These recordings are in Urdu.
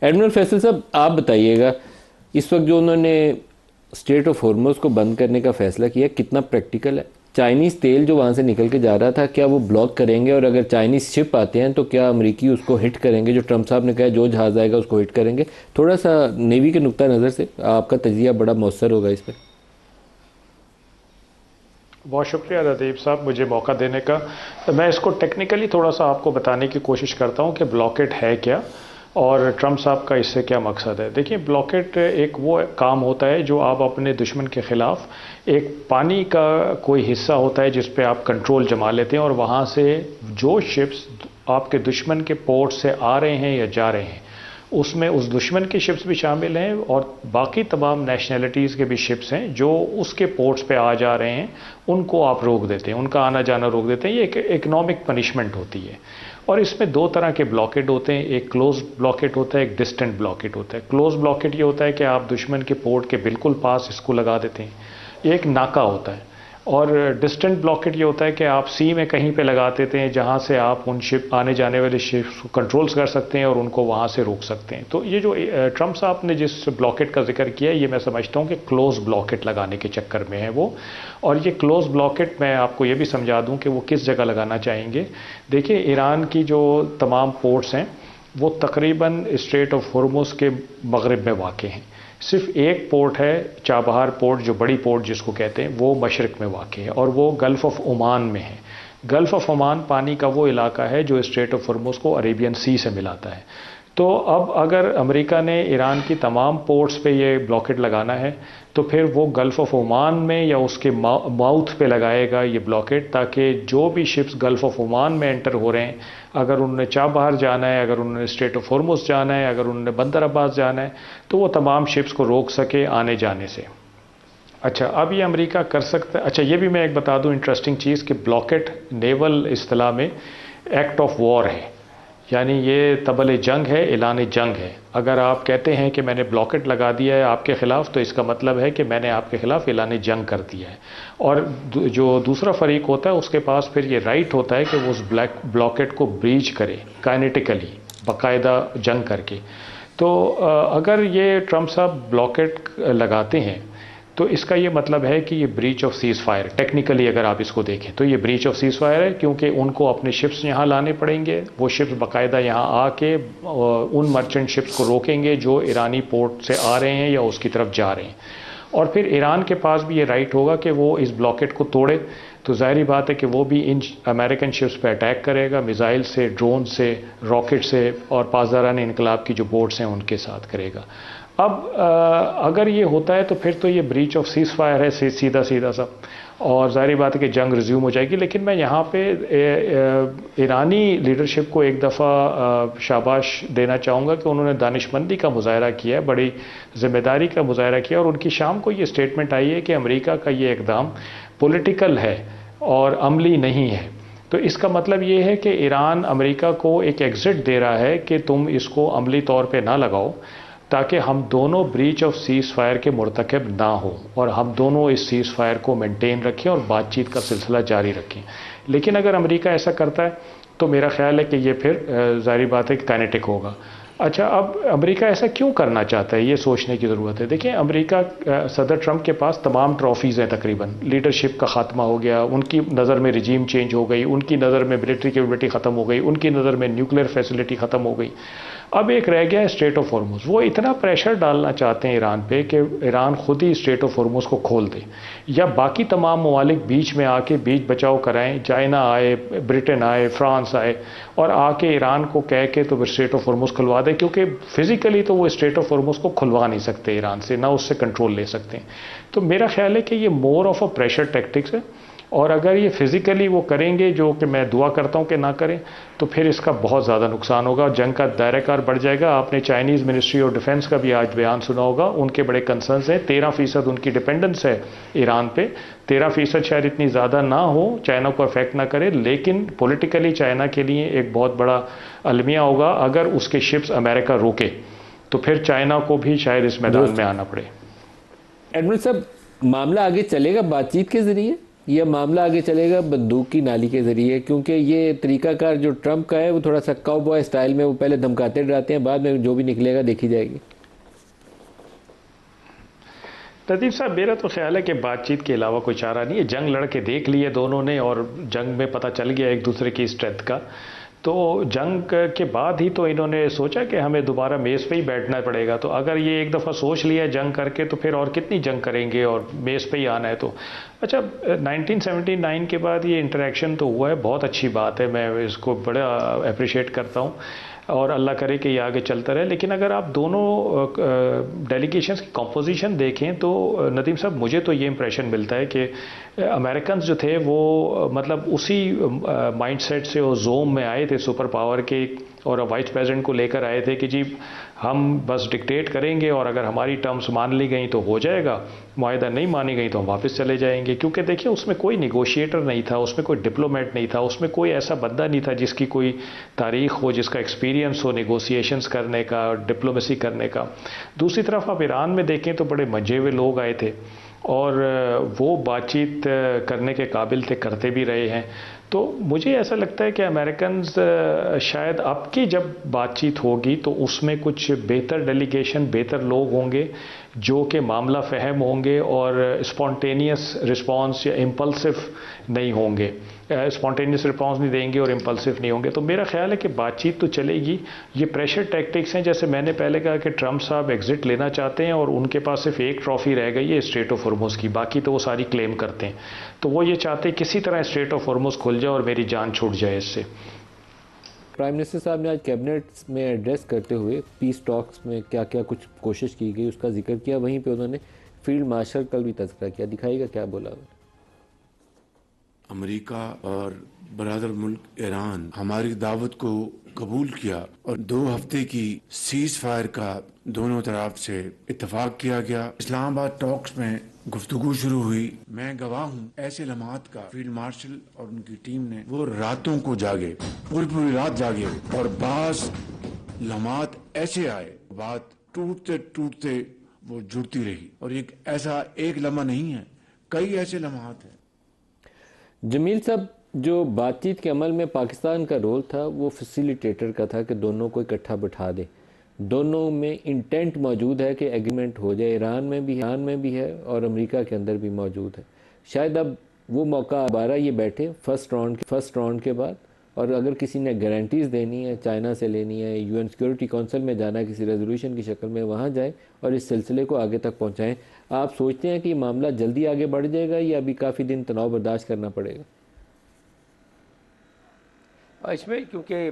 ایڈمرل فیصل صاحب آپ بتائیے گا، اس وقت جو انہوں نے اسٹریٹ آف ہارمز کو بند کرنے کا فیصلہ کیا کتنا پریکٹیکل ہے؟ چائنیز تیل جو وہاں سے نکل کے جا رہا تھا کیا وہ بلاک کریں گے؟ اور اگر چائنیز شپ آتے ہیں تو کیا امریکی اس کو ہٹ کریں گے؟ جو ٹرمپ صاحب نے کہا جو جہاز آئے گا اس کو ہٹ کریں گے. تھوڑا سا نیوی کے نقطہ نظر سے آپ کا تجزیہ بڑا مؤثر ہوگا اس پہ. بہت شکریہ ردیف صاحب مجھے موقع دینے کا. میں اس کو ٹیکنیکلی تھوڑا سا آپ کو بتانے کی کوشش کرتا ہوں کہ بلاکٹ ہے کیا اور ٹرمپ صاحب کا اس سے کیا مقصد ہے. دیکھیں، بلاکٹ ایک وہ کام ہوتا ہے جو آپ اپنے دشمن کے خلاف ایک پانی کا کوئی حصہ ہوتا ہے جس پہ آپ کنٹرول جما لیتے ہیں، اور وہاں سے جو شپس آپ کے دشمن کے پورٹ سے آ رہے ہیں یا جا رہے ہیں اس میں اس دشمن کے شپس بھی شامل ہیں اور باقی تمام نیشنلٹیز کے بھی شپس ہیں جو اس کے پورٹس پہ آ جا رہے ہیں، ان کو آپ روک دیتے ہیں، ان کا آنا جانا روک دیتے ہیں. یہ ایک اکنامک پنشمنٹ ہوتی ہے. اور اس میں دو طرح کے بلاکٹ ہوتے ہیں، ایک کلوز بلاکٹ ہوتا ہے، ایک ڈسٹنٹ بلاکٹ ہوتا ہے. کلوز بلاکٹ یہ ہوتا ہے کہ آپ دشمن کے پورٹ کے بالکل پاس اس کو لگا دیتے ہیں، یہ ایک ناکہ ہوتا ہے. اور ڈسٹنٹ بلاکٹ یہ ہوتا ہے کہ آپ سی میں کہیں پہ لگا دیتے ہیں جہاں سے آپ ان شپ آنے جانے والے شپس کو کنٹرولز کر سکتے ہیں اور ان کو وہاں سے روک سکتے ہیں. تو یہ جو ٹرمپ صاحب نے جس بلاکٹ کا ذکر کیا یہ میں سمجھتا ہوں کہ کلوز بلاکٹ لگانے کے چکر میں ہے وہ. اور یہ کلوز بلاکٹ میں آپ کو یہ بھی سمجھا دوں کہ وہ کس جگہ لگانا چاہیں گے. دیکھیں، ایران کی جو تمام پورٹس ہیں وہ تقریباً اسٹریٹ آف ہارمز کے مغرب میں واقع ہیں. صرف ایک پورٹ ہے، چابہار پورٹ، جو بڑی پورٹ جس کو کہتے ہیں، وہ مشرق میں واقع ہے اور وہ گلف آف عمان میں ہے. گلف آف عمان پانی کا وہ علاقہ ہے جو اسٹریٹ آف ہارمز کو عربین سی سے ملاتا ہے. تو اب اگر امریکہ نے ایران کی تمام پورٹس پہ یہ بلاکٹ لگانا ہے تو پھر وہ گلف آف عمان میں یا اس کے ماؤتھ پہ لگائے گا یہ بلاکٹ، تاکہ جو بھی شپس گلف آف عمان میں انٹر ہو رہے ہیں، اگر انہوں نے چابہار جانا ہے، اگر انہوں نے اسٹریٹ آف ہارمز جانا ہے، اگر انہوں نے بندر عباس جانا ہے، تو وہ تمام شپس کو روک سکے آنے جانے سے. اچھا، اب یہ امریکہ کر سکتا ہے. اچھا، یہ بھی میں ایک بتا دوں انٹرسٹنگ چیز کہ بلاکٹ نیول اصطلاح میں ایکٹ آف وار ہے، یعنی یہ طبل جنگ ہے، اعلان جنگ ہے. اگر آپ کہتے ہیں کہ میں نے بلاکٹ لگا دیا ہے آپ کے خلاف تو اس کا مطلب ہے کہ میں نے آپ کے خلاف اعلان جنگ کر دیا ہے. اور جو دوسرا فریق ہوتا ہے اس کے پاس پھر یہ رائٹ ہوتا ہے کہ وہ اس بلاکٹ کو بریچ کرے کائنیٹیکلی، باقاعدہ جنگ کر کے. تو اگر یہ ٹرمپ صاحب بلاکٹ لگاتے ہیں تو اس کا یہ مطلب ہے کہ یہ breach of cease fire, technically اگر آپ اس کو دیکھیں تو یہ بریچ آف سیز فائر ہے، کیونکہ ان کو اپنے شپس یہاں لانے پڑیں گے. وہ شپس باقاعدہ یہاں آ کے ان مرچنٹ شپس کو روکیں گے جو ایرانی پورٹ سے آ رہے ہیں یا اس کی طرف جا رہے ہیں. اور پھر ایران کے پاس بھی یہ رائٹ ہوگا کہ وہ اس بلاکٹ کو توڑے. تو ظاہری بات ہے کہ وہ بھی ان امریکن شپس پہ اٹیک کرے گا، میزائل سے، ڈرون سے، راکٹ سے، اور پاسداران انقلاب کی جو بوٹس ہیں ان کے ساتھ کرے گا. اب اگر یہ ہوتا ہے تو پھر تو یہ بریچ آف سیز فائر ہے سیدھا سا، اور ظاہری بات ہے کہ جنگ ریزیوم ہو جائے گی. لیکن میں یہاں پہ ایرانی لیڈرشپ کو ایک دفعہ شاباش دینا چاہوں گا کہ انہوں نے دانشمندی کا مظاہرہ کیا ہے، بڑی ذمہ داری کا مظاہرہ کیا، اور ان کی شام کو یہ سٹیٹمنٹ آئی ہے کہ امریکہ کا یہ اقدام پولیٹیکل ہے اور عملی نہیں ہے. تو اس کا مطلب یہ ہے کہ ایران امریکہ کو ایک ایگزٹ دے رہا ہے کہ تم اس کو عملی طور پہ نہ لگاؤ، تاکہ ہم دونوں بریچ آف سیز فائر کے مرتکب نہ ہوں اور ہم دونوں اس سیز فائر کو مینٹین رکھیں اور بات چیت کا سلسلہ جاری رکھیں. لیکن اگر امریکہ ایسا کرتا ہے تو میرا خیال ہے کہ یہ پھر ظاہری بات ہے کہ کائنیٹک ہوگا. اچھا، اب امریکہ ایسا کیوں کرنا چاہتا ہے یہ سوچنے کی ضرورت ہے. دیکھیں، امریکہ صدر ٹرمپ کے پاس تمام ٹرافیز ہیں، تقریباً لیڈرشپ کا خاتمہ ہو گیا، ان کی نظر میں رجیم چینج ہو گئی، ان کی نظر میں ملٹری کیپبلٹی ختم ہو گئی، ان کی نظر میں نیوکلیر فیسلٹی ختم ہو گئی. اب ایک رہ گیا ہے اسٹریٹ آف ہارمز. وہ اتنا پریشر ڈالنا چاہتے ہیں ایران پہ کہ ایران خود ہی اسٹریٹ آف ہارمز کو کھول دے، یا باقی تمام ممالک بیچ میں آ کے بیچ بچاؤ کرائیں، چائنا آئے، برٹن آئے، فرانس آئے، اور آ کے ایران کو کہہ کے تو پھر اسٹریٹ آف ہارمز کھلوا دے. کیونکہ فزیکلی تو وہ اسٹریٹ آف ہارمز کو کھلوا نہیں سکتے ایران سے، نہ اس سے کنٹرول لے سکتے ہیں. تو میرا خیال ہے کہ یہ more of a pressure tactics ہے، اور اگر یہ فزیکلی وہ کریں گے، جو کہ میں دعا کرتا ہوں کہ نہ کریں، تو پھر اس کا بہت زیادہ نقصان ہوگا، جنگ کا دائرہ کار بڑھ جائے گا. آپ نے چائنیز منسٹری آف ڈیفنس کا بھی آج بیان سنا ہوگا، ان کے بڑے کنسرنز ہیں. 13% ان کی ڈیپینڈنس ہے ایران پہ. 13% شاید اتنی زیادہ نہ ہو، چائنا کو افیکٹ نہ کرے، لیکن پولیٹیکلی چائنا کے لیے ایک بہت بڑا المیہ ہوگا. اگر اس کے شپس امریکہ روکے تو پھر چائنا کو بھی شاید اس میدان میں آنا پڑے. ایڈمرل صاحب، معاملہ آگے چلے گا بات چیت کے ذریعے؟ یہ معاملہ آگے چلے گا بندوق کی نالی کے ذریعے، کیونکہ یہ طریقہ کار جو ٹرمپ کا ہے وہ تھوڑا سا کاؤ بوائے اسٹائل میں، وہ پہلے دھمکاتے ڈراتے ہیں، بعد میں جو بھی نکلے گا دیکھی جائے گی۔ لطیف صاحب، میرا تو خیال ہے کہ بات چیت کے علاوہ کوئی چارہ نہیں ہے۔ جنگ لڑ کے دیکھ لیے دونوں نے، اور جنگ میں پتہ چل گیا ایک دوسرے کی اسٹرینتھ کا، تو جنگ کے بعد ہی تو انہوں نے سوچا کہ ہمیں دوبارہ میز پہ ہی بیٹھنا پڑے گا۔ تو اگر یہ ایک دفعہ سوچ لیا جنگ کر کے، تو پھر اور کتنی جنگ کریں گے، اور میز پہ ہی آنا ہے تو۔ اچھا، 1979 کے بعد یہ انٹریکشن تو ہوا ہے، بہت اچھی بات ہے، میں اس کو بڑا اپریشیٹ کرتا ہوں، اور اللہ کرے کہ یہ آگے چلتا رہے۔ لیکن اگر آپ دونوں ڈیلیگیشنز کی کمپوزیشن دیکھیں تو ندیم صاحب، مجھے تو یہ امپریشن ملتا ہے کہ امریکنز جو تھے وہ مطلب اسی مائنڈ سیٹ سے وہ زوم میں آئے تھے سپر پاور کے، اور وائس پریزیڈنٹ کو لے کر آئے تھے کہ جی ہم بس ڈکٹیٹ کریں گے، اور اگر ہماری ٹرمز مان لی گئیں تو ہو جائے گا، معاہدہ نہیں مانی گئی تو ہم واپس چلے جائیں گے۔ کیونکہ دیکھیں اس میں کوئی نیگوشیٹر نہیں تھا، اس میں کوئی ڈپلومیٹ نہیں تھا، اس میں کوئی ایسا بندہ نہیں تھا جس کی کوئی تاریخ ہو، جس کا ایکسپیرینس ہو نیگوسیشنز کرنے کا، ڈپلومیسی کرنے کا۔ دوسری طرف آپ ایران میں دیکھیں تو بڑے منجے ہوئے لوگ آئے تھے، اور وہ بات چیت کرنے کے قابل تھے، کرتے بھی رہے ہیں۔ تو مجھے ایسا لگتا ہے کہ امریکنز شاید اب کی جب بات چیت ہوگی تو اس میں کچھ بہتر ڈیلیگیشن، بہتر لوگ ہوں گے جو کہ معاملہ فہم ہوں گے، اور اسپونٹینیس رسپانس یا امپلسو نہیں ہوں گے، اسپونٹینیس رسپانس نہیں دیں گے اور امپلسو نہیں ہوں گے۔ تو میرا خیال ہے کہ بات چیت تو چلے گی۔ یہ پریشر ٹیکٹکس ہیں، جیسے میں نے پہلے کہا کہ ٹرمپ صاحب ایگزٹ لینا چاہتے ہیں، اور ان کے پاس صرف ایک ٹرافی رہ گئی ہے اسٹریٹ آف ہارموز کی، باقی تو وہ ساری کلیم کرتے ہیں۔ تو وہ یہ چاہتے ہیں کسی طرح اسٹریٹ آف ہارموز کھل جائے اور میری جان چھوٹ جائے اس سے۔ پرائم منسٹر صاحب نے آج کیبنٹ میں ایڈریس کرتے ہوئے پیس ٹاکس میں کیا کیا کچھ کوشش کی گئی اس کا ذکر کیا، وہیں پہ انہوں نے فیلڈ مارشل کا بھی تذکرہ کیا، دکھائیے گا کیا بولا۔ امریکہ اور برادر ملک ایران ہماری دعوت کو قبول کیا، اور 2 ہفتے کی سیز فائر کا دونوں طرف سے اتفاق کیا گیا۔ اسلام آباد ٹاکس میں گفتگو شروع ہوئی۔ میں گواہ ہوں ایسے لمحات کا۔ فیلڈ مارشل اور ان کی ٹیم نے وہ راتوں کو جاگے، پوری رات جاگے، اور بعض لمحات ایسے آئے، بات ٹوٹتے ٹوٹتے وہ جڑتی رہی، اور ایسا ایک لمحہ نہیں ہے، کئی ایسے لمحات ہیں۔ جمیل صاحب، جو بات چیت کے عمل میں پاکستان کا رول تھا وہ فیسیلیٹیٹر کا تھا کہ دونوں کو اکٹھا بٹھا دے، دونوں میں انٹینٹ موجود ہے کہ ایگریمنٹ ہو جائے، ایران میں بھی ہے اور امریکہ کے اندر بھی موجود ہے۔ شاید اب وہ موقع دوبارہ یہ بیٹھے فرسٹ راؤنڈ کے بعد، اور اگر کسی نے گارنٹیز دینی ہے، چائنا سے لینی ہے، یو این سیکیورٹی کونسل میں جانا ہے کسی ریزولوشن کی شکل میں، وہاں جائیں اور اس سلسلے کو آگے تک پہنچائیں۔ آپ سوچتے ہیں کہ یہ معاملہ جلدی آگے بڑھ جائے گا یا ابھی کافی دن تناؤ برداشت کرنا پڑے گا؟ اس میں کیونکہ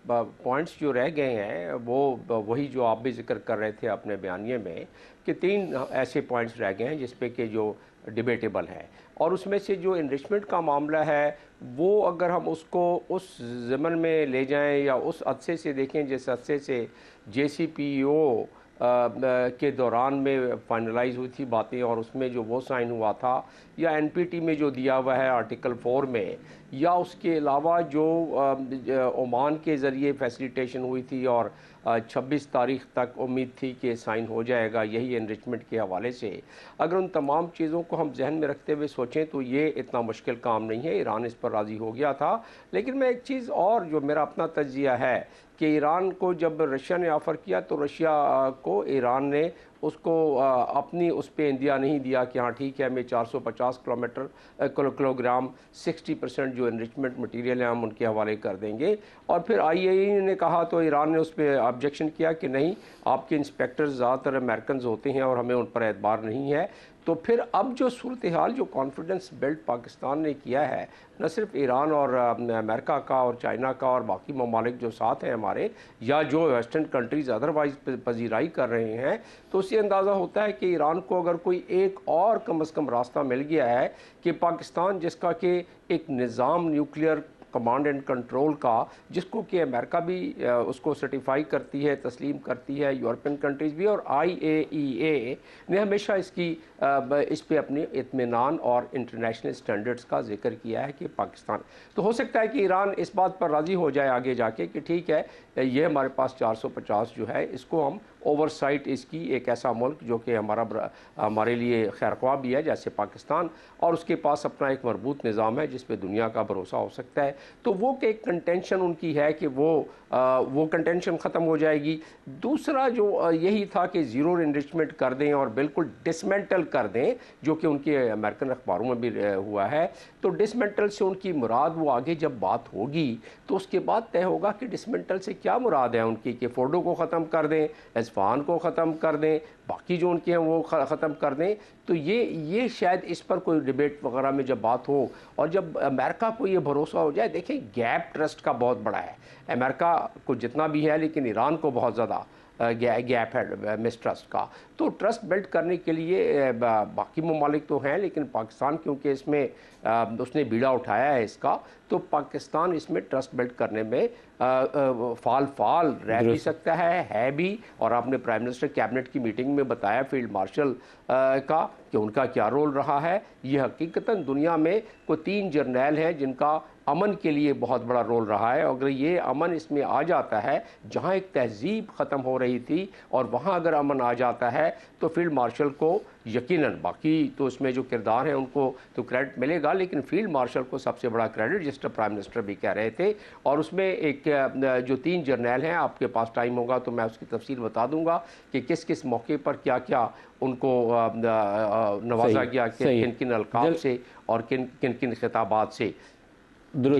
پوائنٹس جو رہ گئے ہیں وہ وہی جو آپ بھی ذکر کر رہے تھے اپنے بیانیے میں، کہ 3 ایسے پوائنٹس رہ گئے ہیں جس پہ کہ جو ڈیبیٹیبل ہے، اور اس میں سے جو انرچمنٹ کا معاملہ ہے وہ اگر ہم اس کو اس ضمن میں لے جائیں یا اس عدسے سے دیکھیں جس عدسے سے جے سی پی او کے دوران میں فائنلائز ہوئی تھی باتیں، اور اس میں جو وہ سائن ہوا تھا، یا این پی ٹی میں جو دیا ہوا ہے آرٹیکل 4 میں، یا اس کے علاوہ جو عمان کے ذریعے فیسیلیٹیشن ہوئی تھی اور 26 تاریخ تک امید تھی کہ سائن ہو جائے گا یہی انرچمنٹ کے حوالے سے، اگر ان تمام چیزوں کو ہم ذہن میں رکھتے ہوئے سوچیں تو یہ اتنا مشکل کام نہیں ہے۔ ایران اس پر راضی ہو گیا تھا، لیکن میں ایک چیز اور جو میرا اپنا تجزیہ ہے کہ ایران کو جب رشیا نے آفر کیا تو رشیا کو ایران نے اس کو اپنی اس پہ اندیا نہیں دیا کہ ہاں ٹھیک ہے ہمیں 450 کلو گرام 60% جو انرچمنٹ مٹیریل ہے ہم ان کے حوالے کر دیں گے، اور پھر آئی اے ای نے کہا تو ایران نے اس پہ آبجیکشن کیا کہ نہیں، آپ کے انسپیکٹرز زیادہ تر امریکنز ہوتے ہیں اور ہمیں ان پر اعتبار نہیں ہے۔ تو پھر اب جو صورتحال جو کانفیڈنس بلڈ پاکستان نے کیا ہے، نہ صرف ایران اور امریکہ کا اور چائنا کا اور باقی ممالک جو ساتھ ہیں ہمارے، یا جو ویسٹرن کنٹریز ادروائز پذیرائی کر رہے ہیں، تو اس سے اندازہ ہوتا ہے کہ ایران کو اگر کوئی ایک اور کم از کم راستہ مل گیا ہے کہ پاکستان جس کا کہ ایک نظام نیوکلیئر کمانڈ اینڈ کنٹرول کا، جس کو کہ امریکہ بھی اس کو سرٹیفائی کرتی ہے، تسلیم کرتی ہے، یورپین کنٹریز بھی، اور IAEA نے ہمیشہ اس پہ اپنی اطمینان اور انٹرنیشنل سٹینڈرڈز کا ذکر کیا ہے کہ پاکستان، تو ہو سکتا ہے کہ ایران اس بات پر راضی ہو جائے آگے جا کے کہ ٹھیک ہے یہ ہمارے پاس 450 جو ہے اس کو ہم اوور سائٹ اس کی ایک ایسا ملک جو کہ ہمارے لیے خیر خواہ بھی ہے جیسے پاکستان، اور اس کے پاس اپنا ایک مربوط نظام ہے جس پہ دنیا کا بھروسہ ہو سکتا ہے، تو وہ کہ ایک کنٹینشن ان کی ہے کہ وہ کنٹینشن ختم ہو جائے گی۔ دوسرا جو یہی تھا کہ زیرو انرچمنٹ کر دیں اور بالکل ڈسمنٹل کر دیں، جو کہ ان کے امریکن اخباروں میں بھی ہوا ہے، تو ڈسمنٹل سے ان کی مراد وہ آگے جب بات ہوگی تو اس کے بعد طے ہوگا کہ ڈسمنٹل سے کیا مراد ہے ان کی، کہ فورڈو کو ختم کر دیں، اصفہان کو ختم کر دیں، باقی جو ان کے ہیں وہ ختم کر دیں، تو یہ شاید اس پر کوئی ڈیبیٹ وغیرہ میں جب بات ہو اور جب امریکہ کو یہ بھروسہ ہو جائے۔ دیکھیں گیپ ٹرسٹ کا بہت بڑا ہے، امریکہ کو جتنا بھی ہے لیکن ایران کو بہت زیادہ گیپ ہے مس ٹرسٹ کا، تو ٹرسٹ بلڈ کرنے کے لیے باقی ممالک تو ہیں لیکن پاکستان کیونکہ اس میں اس نے بیڑا اٹھایا ہے اس کا، تو پاکستان اس میں ٹرسٹ بلڈ کرنے میں فعال رہ بھی سکتا ہے بھی، اور آپ نے پرائم منسٹر کیبنٹ کی میٹنگ میں بتایا فیلڈ مارشل کا کہ ان کا کیا رول رہا ہے۔ یہ حقیقتاً دنیا میں کوئی 3 جرنیل ہیں جن کا امن کے لیے بہت بڑا رول رہا ہے، اگر یہ امن اس میں آ جاتا ہے، جہاں ایک تہذیب ختم ہو رہی تھی اور وہاں اگر امن آ جاتا ہے تو فیلڈ مارشل کو یقیناً، باقی تو اس میں جو کردار ہیں ان کو تو کریڈٹ ملے گا لیکن فیلڈ مارشل کو سب سے بڑا کریڈٹ، جس طرح پرائم منسٹر بھی کہہ رہے تھے، اور اس میں ایک جو 3 جرنیل ہیں، آپ کے پاس ٹائم ہوگا تو میں اس کی تفصیل بتا دوں گا کہ کس کس موقع پر کیا کیا ان کو نوازا گیا، کن کن القاب سے اور کن کن خطابات سے۔